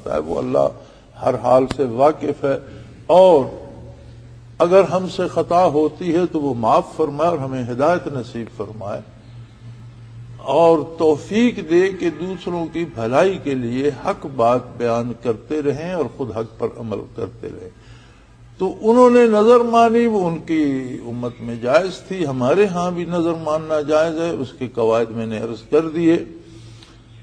کرتا ہے، وہ اللہ ہر حال سے واقف ہے، اور اگر ہم سے خطا ہوتی ہے تو وہ معاف فرمائے اور ہمیں ہدایت نصیب فرمائے، اور توفیق دے کہ دوسروں کی بھلائی کے لیے حق بات بیان کرتے رہیں اور خود حق پر عمل کرتے رہیں۔ تو انہوں نے نظر مانی، وہ ان کی امت میں جائز تھی، ہمارے ہاں بھی نظر ماننا جائز ہے، اس کے قواعد میں نے عرض کر دیے۔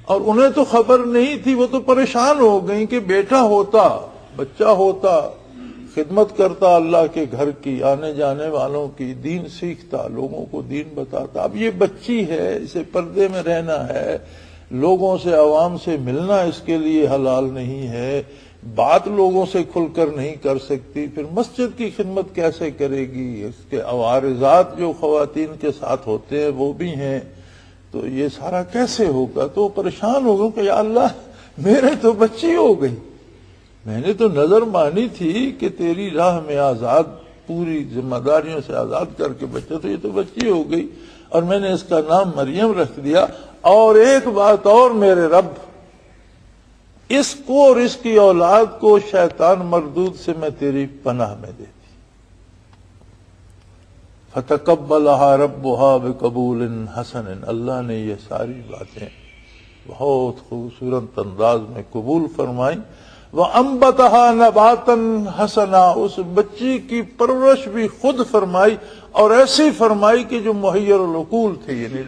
اور انہیں تو خبر نہیں تھی، وہ تو پریشان ہو گئیں کہ بیٹا ہوتا، بچہ ہوتا، خدمت کرتا اللہ کے گھر کی، آنے جانے والوں کی، دین سیکھتا، لوگوں کو دین بتاتا۔ اب یہ بچی ہے، اسے پردے میں رہنا ہے، لوگوں سے، عوام سے ملنا اس کے لیے حلال نہیں ہے، بات لوگوں سے کھل کر نہیں کر سکتی، پھر مسجد کی خدمت کیسے کرے گی؟ اس کے عوارضات جو خواتین کے ساتھ ہوتے ہیں وہ بھی ہیں، تو یہ سارا کیسے ہوگا؟ تو پریشان ہو گئے کہ یا اللہ میرے تو بچی ہو گئی، میں نے تو نظر مانی تھی کہ تیری راہ میں آزاد، پوری ذمہ داریوں سے آزاد کر کے بچہ، تو یہ تو بچی ہو گئی، اور میں نے اس کا نام مریم رکھ دیا۔ اور ایک بات اور میرے رب، اس کو اور اس کی اولاد کو شیطان مردود سے میں تیری پناہ میں دیتی۔ فَتَقَبَّلَهَا رَبُّهَا بِقَبُولٍ حَسَنٍ، اللہ نے یہ ساری باتیں بہت خوبصورت انداز میں قبول فرمائیں۔ وَأَنبَتَهَا نَبَاتًا حَسَنًا، اس بچی کی پرورش بھی خود فرمائی، اور ایسی فرمائی کہ جو محیر العقول تھی، یعنی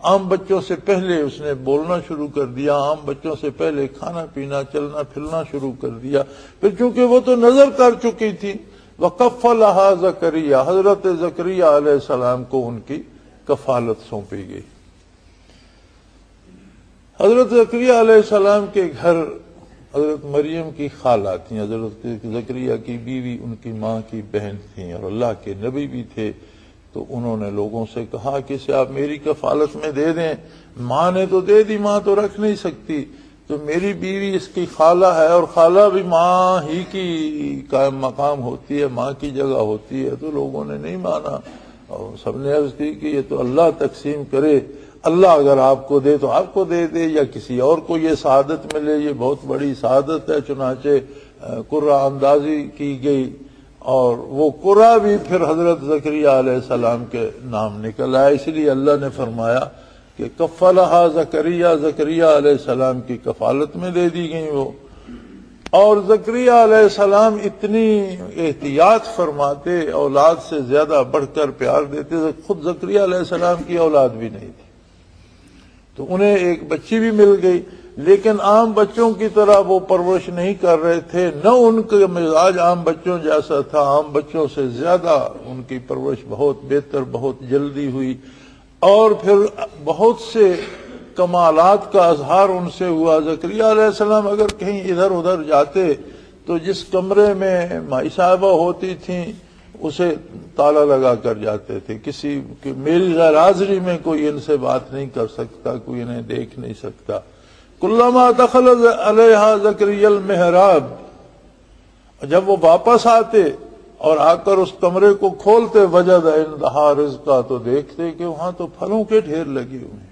عام بچوں سے پہلے اس نے بولنا شروع کر دیا، عام بچوں سے پہلے کھانا پینا، چلنا پھرنا شروع کر دیا۔ پھر چونکہ وہ تو نظر کر چکی تھی، وَكَفَّلَهَا زَكَرِيَّا، حضرت زکریا علیہ السلام کو ان کی کفالت سونپی گئی۔ حضرت زکریا علیہ السلام کے گھر حضرت مریم کی خالہ تھیں، حضرت زکریا کی بیوی ان کی ماں کی بہن تھیں، اور اللہ کے نبی بھی تھے۔ تو انہوں نے لوگوں سے کہا کہ اسے آپ میری کفالت میں دے دیں، ماں نے تو دے دی، ماں تو رکھ نہیں سکتی، تو میری بیوی اس کی خالہ ہے، اور خالہ بھی ماں ہی کی قائم مقام ہوتی ہے، ماں کی جگہ ہوتی ہے۔ تو لوگوں نے نہیں مانا، اور سب نے عرض کی کہ یہ تو اللہ تقسیم کرے، اللہ اگر آپ کو دے تو آپ کو دے دے، یا کسی اور کو یہ سعادت ملے، یہ بہت بڑی سعادت ہے۔ چنانچہ قرہ اندازی کی گئی، اور وہ قرہ بھی پھر حضرت زکریا علیہ السلام کے نام نکل آیا، اس لیے اللہ نے فرمایا کہ کفلہا زکریا، زکریا علیہ السلام کی کفالت میں دے دی گئی وہ۔ اور زکریا علیہ السلام اتنی احتیاط فرماتے، اولاد سے زیادہ بڑھ کر پیار دیتے، خود زکریا علیہ السلام کی اولاد بھی نہیں تھی، تو انہیں ایک بچی بھی مل گئی، لیکن عام بچوں کی طرح وہ پرورش نہیں کر رہے تھے، نہ ان کا مزاج عام بچوں جیسا تھا، عام بچوں سے زیادہ ان کی پرورش بہت بہتر، بہت جلدی ہوئی، اور پھر بہت سے کمالات کا اظہار ان سے ہوا۔ زکریا علیہ السلام اگر کہیں ادھر ادھر جاتے تو جس کمرے میں مائی صاحبہ ہوتی تھیں اسے تالا لگا کر جاتے تھے، کسی کہ میری غیر حاضری میں کوئی ان سے بات نہیں کر سکتا، کوئی انہیں دیکھ نہیں سکتا۔ کلما دخل علیہا زکریا المحراب، جب وہ واپس آتے اور آ کر اس کمرے کو کھولتے، وجد عندہا رزقا، تو دیکھتے کہ وہاں تو پھلوں کے ڈھیر لگے ہوئے ہیں۔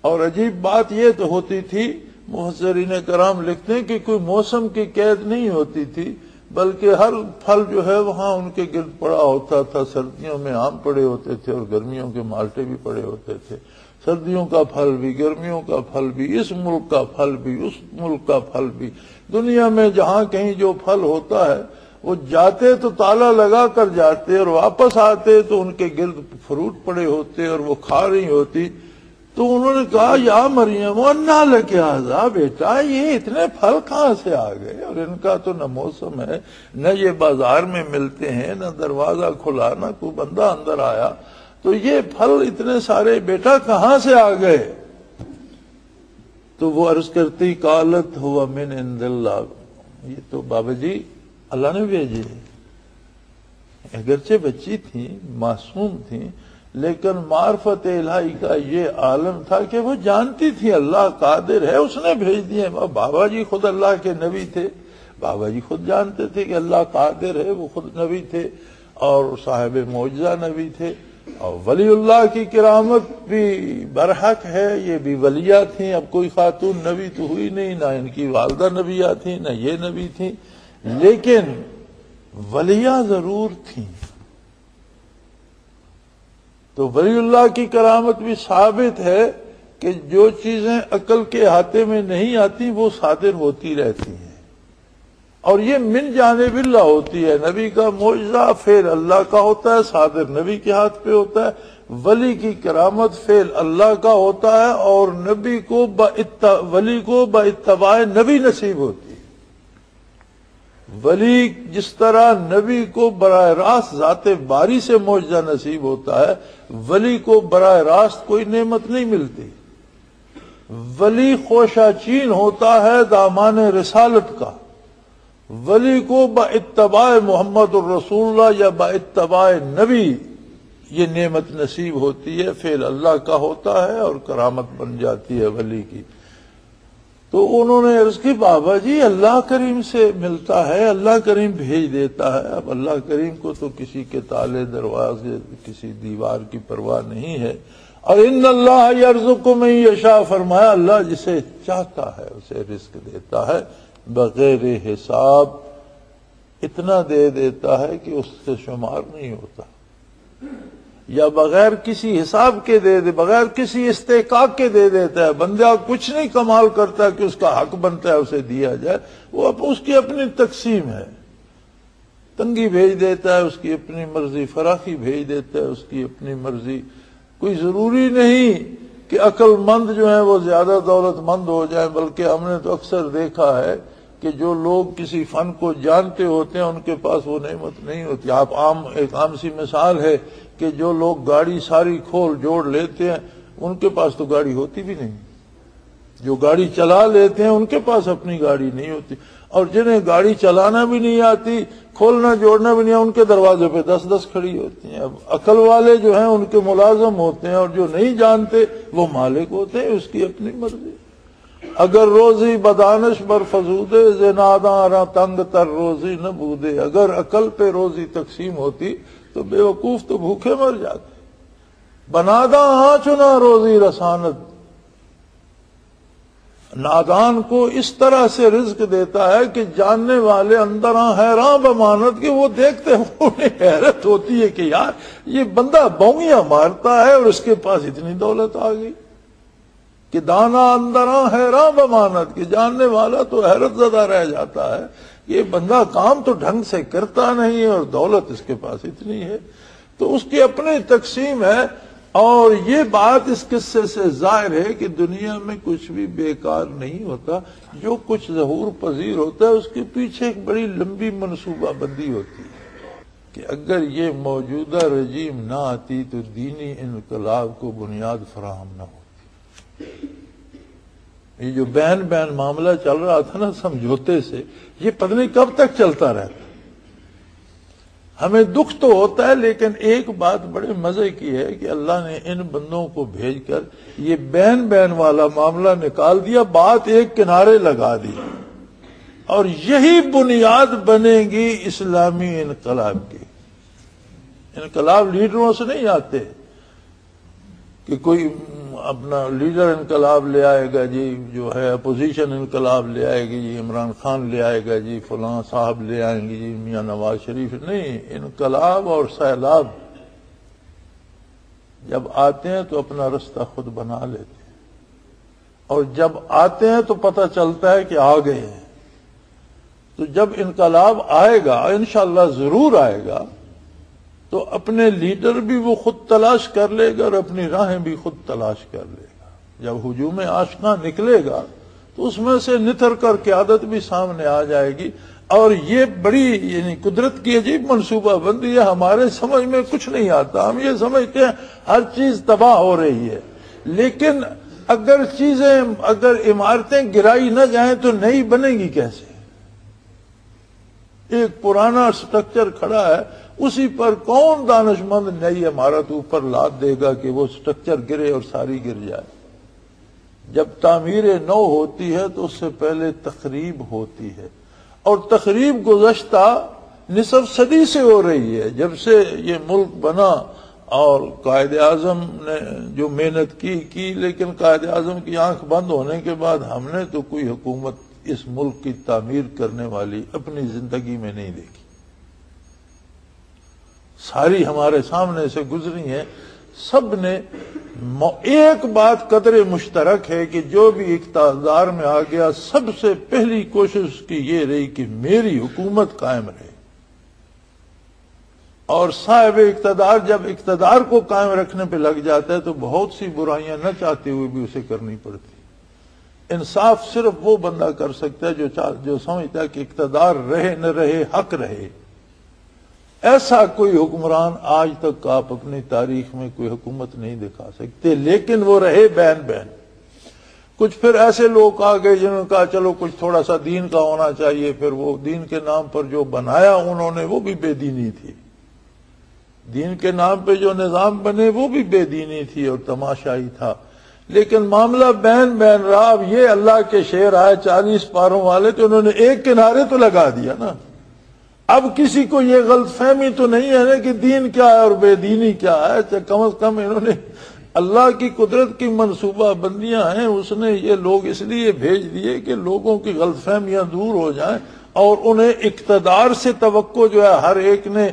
اور عجیب بات یہ تو ہوتی تھی، مفسرین کرام لکھتے ہیں کہ کوئی موسم کی قید نہیں ہوتی تھی، بلکہ ہر پھل جو ہے وہاں ان کے گرد پڑا ہوتا تھا۔ سردیوں میں آم پڑے ہوتے تھے اور گرمیوں کے مالٹے بھی پڑے ہوتے تھے، سردیوں کا پھل بھی، گرمیوں کا پھل بھی، اس ملک کا پھل بھی، اس ملک کا پھل بھی۔ دنیا میں جہاں کہیں جو پھل ہوتا ہے وہ جاتے تو تالا لگا کر جاتے، اور واپس آتے تو ان کے گرد فروٹ پڑے ہوتے اور وہ کھا رہی ہوتی۔ تو انہوں نے کہا یا مریم انا لک ھذا، بیٹا یہ اتنے پھل کہاں سے آ گئے؟ اور ان کا تو نہ موسم ہے، نہ یہ بازار میں ملتے ہیں، نہ دروازہ کھلا، نہ کوئی بندہ اندر آیا، تو یہ پھل اتنے سارے بیٹا کہاں سے آ گئے؟ تو وہ عرض کرتی قالت ہوا من عند اللہ، یہ تو بابا جی اللہ نے بھیجے۔ اگرچہ بچی تھی، معصوم تھی، لیکن معرفت الہی کا یہ عالم تھا کہ وہ جانتی تھی اللہ قادر ہے، اس نے بھیج دیے۔ بابا جی خود اللہ کے نبی تھے، بابا جی خود جانتے تھے کہ اللہ قادر ہے، وہ خود نبی تھے اور صاحب معجزہ نبی تھے، اور ولی اللہ کی کرامت بھی برحق ہے، یہ بھی ولیہ تھیں. اب کوئی خاتون نبی تو ہوئی نہیں، نہ ان کی والدہ نبیہ تھیں، نہ یہ نبی تھیں، لیکن ولیہ ضرور تھیں. تو ولی اللہ کی کرامت بھی ثابت ہے کہ جو چیزیں عقل کے احاطے میں نہیں آتی وہ صادر ہوتی رہتی ہیں، اور یہ من جانب اللہ ہوتی ہے. نبی کا معجزہ فعل اللہ کا ہوتا ہے، صادر نبی کے ہاتھ پہ ہوتا ہے. ولی کی کرامت فعل اللہ کا ہوتا ہے، اور نبی کو ولی کو باتباع نبی نصیب ہوتی ہے. ولی جس طرح نبی کو براہ راست ذات باری سے معجزہ نصیب ہوتا ہے، ولی کو براہ راست کوئی نعمت نہیں ملتی. ولی خوشہ چین ہوتا ہے دامان رسالت کا. ولی کو باتباع محمد الرسول اللہ یا باتباع نبی یہ نعمت نصیب ہوتی ہے، فعل اللہ کا ہوتا ہے اور کرامت بن جاتی ہے ولی کی. تو انہوں نے عرض کی بابا جی اللہ کریم سے ملتا ہے، اللہ کریم بھیج دیتا ہے. اب اللہ کریم کو تو کسی کے تالے دروازے کسی دیوار کی پرواہ نہیں ہے. اور ان اللہ یرزق من یشاء، فرمایا اللہ جسے چاہتا ہے اسے رزق دیتا ہے بغیر حساب. اتنا دے دیتا ہے کہ اس سے شمار نہیں ہوتا، یا بغیر کسی حساب کے دے دے، بغیر کسی استحقاق کے دے دیتا ہے. بندہ کچھ نہیں کمال کرتا کہ اس کا حق بنتا ہے اسے دیا جائے، وہ اس کی اپنی تقسیم ہے. تنگی بھیج دیتا ہے اس کی اپنی مرضی، فراخی بھیج دیتا ہے اس کی اپنی مرضی. کوئی ضروری نہیں کہ عقل مند جو ہیں وہ زیادہ دولت مند ہو جائیں، بلکہ ہم نے تو اکثر دیکھا ہے کہ جو لوگ کسی فن کو جانتے ہوتے ہیں ان کے پاس وہ نعمت نہیں ہوتی. آپ ایک عام سی مثال ہے کہ جو لوگ گاڑی ساری کھول جوڑ لیتے ہیں ان کے پاس تو گاڑی ہوتی بھی نہیں. جو گاڑی چلا لیتے ہیں ان کے پاس اپنی گاڑی نہیں ہوتی، اور جنہیں گاڑی چلانا بھی نہیں آتی، کھولنا جوڑنا بھی نہیں، ان کے دروازے پہ 10 کھڑی ہوتی ہیں. اب عقل والے جو ہیں ان کے ملازم ہوتے ہیں، اور جو نہیں جانتے وہ مالک ہوتے ہیں، اس کی اپنی مرضی. اگر روزی بدانش بر فزودے زناداں راں تنگ تر روزی نہ بودے. اگر عقل پہ روزی تقسیم ہوتی تو بے وقوف تو بھوکے مر جاتے. بناداں ہاں چنا روزی رسانت. نادان کو اس طرح سے رزق دیتا ہے کہ جاننے والے اندر حیران بمانت کہ وہ دیکھتے ہیں انہیں حیرت ہوتی ہے کہ یار یہ بندہ بونگیاں مارتا ہے اور اس کے پاس اتنی دولت آ گئی. کہ دانا اندر حیران بمانت، کہ جاننے والا تو حیرت زدہ رہ جاتا ہے، یہ بندہ کام تو ڈھنگ سے کرتا نہیں اور دولت اس کے پاس اتنی ہے. تو اس کی اپنی تقسیم ہے. اور یہ بات اس قصے سے ظاہر ہے کہ دنیا میں کچھ بھی بیکار نہیں ہوتا. جو کچھ ظہور پذیر ہوتا ہے اس کے پیچھے ایک بڑی لمبی منصوبہ بندی ہوتی ہے کہ اگر یہ موجودہ رجیم نہ آتی تو دینی انقلاب کو بنیاد فراہم نہ ہوتی. یہ جو بین معاملہ چل رہا تھا نا سمجھوتے سے، یہ پتہ نہیں کب تک چلتا رہتا. ہمیں دکھ تو ہوتا ہے، لیکن ایک بات بڑے مزے کی ہے کہ اللہ نے ان بندوں کو بھیج کر یہ بین والا معاملہ نکال دیا، بات ایک کنارے لگا دی. اور یہی بنیاد بنے گی اسلامی انقلاب کی. انقلاب لیڈروں سے نہیں آتے کہ کوئی اپنا لیڈر انقلاب لے آئے گا جی، جو ہے اپوزیشن انقلاب لے آئے گی جی، عمران خان لے آئے گا جی، فلاں صاحب لے آئیں گے جی، میاں نواز شریف. نہیں، انقلاب اور سیلاب جب آتے ہیں تو اپنا رستہ خود بنا لیتے ہیں، اور جب آتے ہیں تو پتہ چلتا ہے کہ آ گئے ہیں. تو جب انقلاب آئے گا، انشاءاللہ ضرور آئے گا، تو اپنے لیڈر بھی وہ خود تلاش کر لے گا اور اپنی راہیں بھی خود تلاش کر لے گا. جب ہجوم آشنا نکلے گا تو اس میں سے نتر کر قیادت بھی سامنے آ جائے گی. اور یہ بڑی یعنی قدرت کی عجیب منصوبہ بندی ہے، ہمارے سمجھ میں کچھ نہیں آتا. ہم یہ سمجھتے ہیں ہر چیز تباہ ہو رہی ہے، لیکن اگر عمارتیں گرائی نہ جائیں تو نئی بنے گی کیسے؟ ایک پرانا سٹرکچر کھڑا ہے، اسی پر کون دانش مند نئی عمارت اوپر لاد دے گا کہ وہ سٹرکچر گرے اور ساری گر جائے؟ جب تعمیر نو ہوتی ہے تو اس سے پہلے تخریب ہوتی ہے، اور تخریب گزشتہ نصف صدی سے ہو رہی ہے. جب سے یہ ملک بنا اور قائد اعظم نے جو محنت کی لیکن قائد اعظم کی آنکھ بند ہونے کے بعد ہم نے تو کوئی حکومت اس ملک کی تعمیر کرنے والی اپنی زندگی میں نہیں دیکھی. ساری ہمارے سامنے سے گزری ہیں. سب نے ایک بات قدر مشترک ہے کہ جو بھی اقتدار میں آ گیا سب سے پہلی کوشش کی یہ رہی کہ میری حکومت قائم رہے. اور صاحب اقتدار جب اقتدار کو قائم رکھنے پہ لگ جاتا ہے تو بہت سی برائیاں نہ چاہتے ہوئے بھی اسے کرنی پڑتی. انصاف صرف وہ بندہ کر سکتا ہے جو سمجھتا ہے کہ اقتدار رہے نہ رہے حق رہے. ایسا کوئی حکمران آج تک آپ اپنی تاریخ میں کوئی حکومت نہیں دکھا سکتے، لیکن وہ رہے بین بین. کچھ پھر ایسے لوگ آ گئے جنہوں نے کہا چلو کچھ تھوڑا سا دین کا ہونا چاہیے، پھر وہ دین کے نام پر جو بنایا انہوں نے وہ بھی بے دینی تھی. دین کے نام پہ جو نظام بنے وہ بھی بے دینی تھی اور تماشائی تھا. لیکن معاملہ بین بین رہا. اب یہ اللہ کے شعر آئے 40 پاروں والے تو انہوں نے ایک کنارے تو لگا دیا نا. اب کسی کو یہ غلط فہمی تو نہیں ہے نا کہ دین کیا ہے اور بے دینی کیا ہے. کم از کم انہوں نے اللہ کی قدرت کی منصوبہ بندیاں ہیں، اس نے یہ لوگ اس لیے بھیج دیے کہ لوگوں کی غلط فہمیاں دور ہو جائیں اور انہیں اقتدار سے توقع جو ہے ہر ایک نے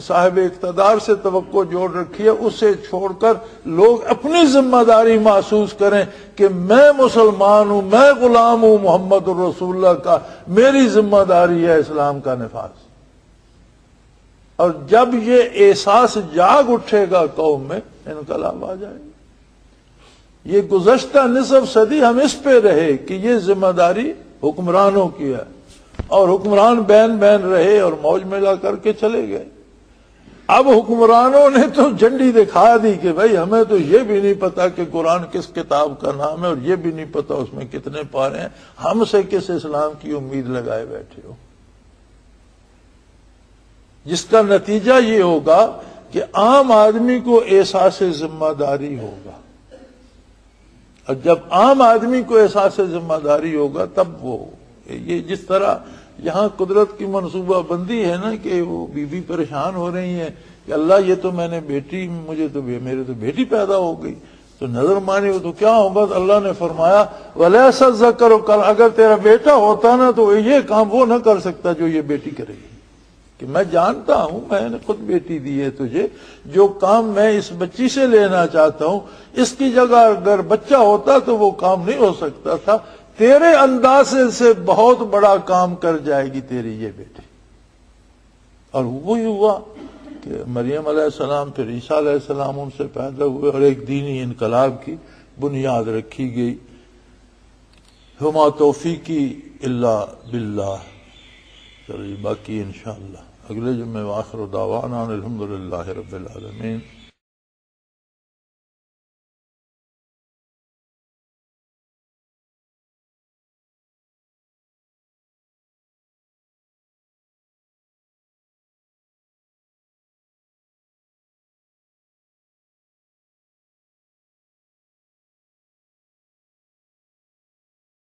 صاحب اقتدار سے توقع جوڑ رکھی ہے، اسے چھوڑ کر لوگ اپنی ذمہ داری محسوس کریں کہ میں مسلمان ہوں، میں غلام ہوں محمد الرسول اللہ کا، میری ذمہ داری ہے اسلام کا نفاذ. اور جب یہ احساس جاگ اٹھے گا قوم میں انقلاب آ جائے گا. یہ گزشتہ نصف صدی ہم اس پہ رہے کہ یہ ذمہ داری حکمرانوں کی ہے اور حکمران بین بین رہے اور موج ملا کر کے چلے گئے. اب حکمرانوں نے تو جھنڈی دکھا دی کہ بھائی ہمیں تو یہ بھی نہیں پتا کہ قرآن کس کتاب کا نام ہے اور یہ بھی نہیں پتا اس میں کتنے پارے ہیں، ہم سے کس اسلام کی امید لگائے بیٹھے ہو. جس کا نتیجہ یہ ہوگا کہ عام آدمی کو احساس ذمہ داری ہوگا، اور جب عام آدمی کو احساس ذمہ داری ہوگا تب وہ یہ جس طرح یہاں قدرت کی منصوبہ بندی ہے نا کہ وہ بیوی پریشان ہو رہی ہیں کہ اللہ یہ تو میں نے بیٹی میرے تو بیٹی پیدا ہو گئی تو نظر مانی ہو تو کیا ہوگا. تو اللہ نے فرمایا وَلَيْسَ الذَّكَرُ كَالْأُنثَىٰ، اگر تیرا بیٹا ہوتا نا تو یہ کام وہ نہ کر سکتا جو یہ بیٹی کرے گی. کہ میں جانتا ہوں، میں نے خود بیٹی دی ہے تجھے، جو کام میں اس بچی سے لینا چاہتا ہوں اس کی جگہ اگر بچہ ہوتا تو وہ کام نہیں ہو سکتا تھا. تیرے اندازے سے بہت بڑا کام کر جائے گی تیری یہ بیٹی. اور وہی ہوا کہ مریم علیہ السلام پھر عیسیٰ علیہ السلام ان سے پیدا ہوئے اور ایک دینی انقلاب کی بنیاد رکھی گئی. وما توفیقی الا باللہ. چلیے باقی انشاءاللہ اگلے جمعے. وآخر دعوانا الحمدللہ رب العالمین.